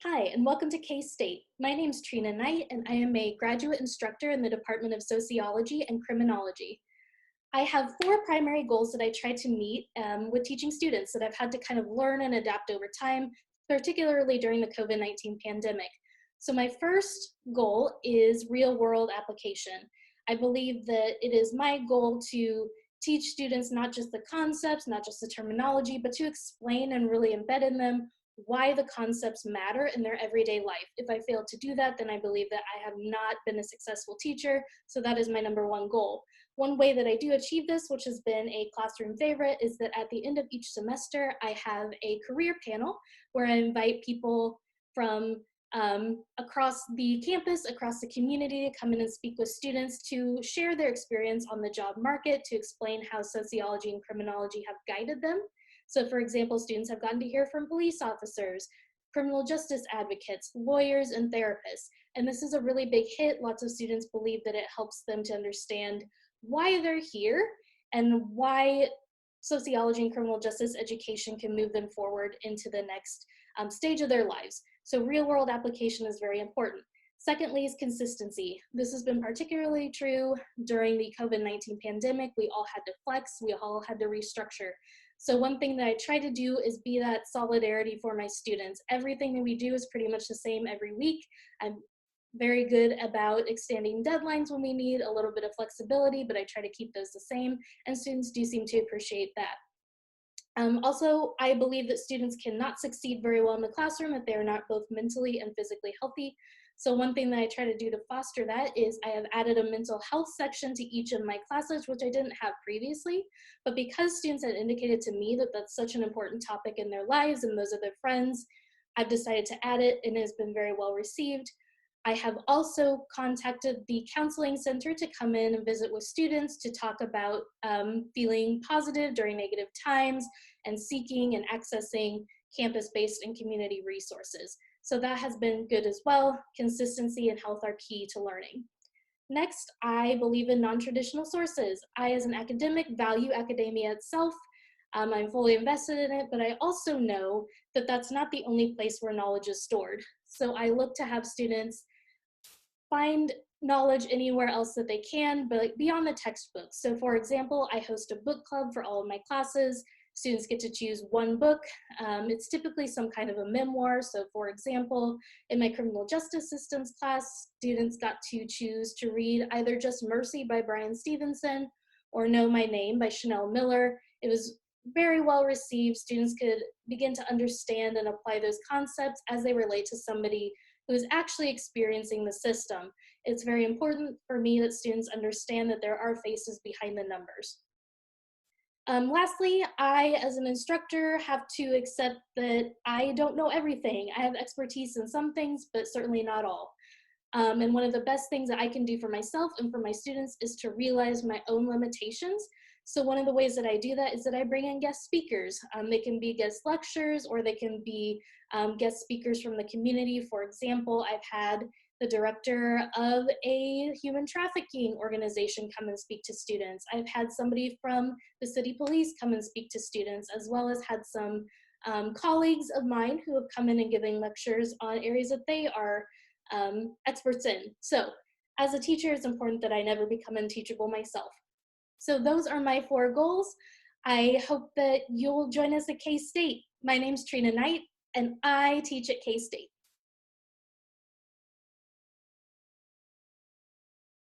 Hi, and welcome to K-State. My name is Trina Knight, and I am a graduate instructor in the Department of Sociology and Criminology. I have four primary goals that I try to meet with teaching students that I've had to kind of learn and adapt over time, particularly during the COVID-19 pandemic. So my first goal is real-world application. I believe that it is my goal to teach students not just the concepts, not just the terminology, but to explain and really embed in them why the concepts matter in their everyday life. If I fail to do that, then I believe that I have not been a successful teacher, so that is my number one goal. One way that I do achieve this, which has been a classroom favorite, is that at the end of each semester, I have a career panel where I invite people from across the campus, across the community, to come in and speak with students to share their experience on the job market, to explain how sociology and criminology have guided them. So for example, students have gotten to hear from police officers, criminal justice advocates, lawyers, and therapists. And this is a really big hit. Lots of students believe that it helps them to understand why they're here and why sociology and criminal justice education can move them forward into the next stage of their lives. So real world application is very important. Secondly is consistency. This has been particularly true during the COVID-19 pandemic. We all had to flex, we all had to restructure. So one thing that I try to do is be that solidarity for my students. Everything that we do is pretty much the same every week. I'm very good about extending deadlines when we need a little bit of flexibility, but I try to keep those the same, and students do seem to appreciate that. Also, I believe that students cannot succeed very well in the classroom if they are not both mentally and physically healthy. So one thing that I try to do to foster that is I have added a mental health section to each of my classes, which I didn't have previously. But because students had indicated to me that that's such an important topic in their lives and those are their friends, I've decided to add it, and it has been very well received. I have also contacted the counseling center to come in and visit with students to talk about feeling positive during negative times and seeking and accessing campus-based and community resources. So that has been good as well. Consistency and health are key to learning. Next, I believe in non-traditional sources. I, as an academic, value academia itself. I'm fully invested in it, but I also know that that's not the only place where knowledge is stored. So I look to have students find knowledge anywhere else that they can, but like beyond the textbook. So for example, I host a book club for all of my classes. Students get to choose one book. It's typically some kind of a memoir. So for example, in my criminal justice systems class, students got to choose to read either Just Mercy by Brian Stevenson or Know My Name by Chanel Miller. It was very well received. Students could begin to understand and apply those concepts as they relate to somebody who is actually experiencing the system. It's very important for me that students understand that there are faces behind the numbers. Lastly, I, as an instructor, have to accept that I don't know everything. I have expertise in some things, but certainly not all. And one of the best things that I can do for myself and for my students is to realize my own limitations. So one of the ways that I do that is that I bring in guest speakers. They can be guest lectures or they can be guest speakers from the community. For example, I've had the director of a human trafficking organization come and speak to students. I've had somebody from the city police come and speak to students, as well as had some colleagues of mine who have come in and giving lectures on areas that they are experts in. So as a teacher, it's important that I never become unteachable myself. So those are my four goals. I hope that you'll join us at K-State. My name's Trina Knight, and I teach at K-State.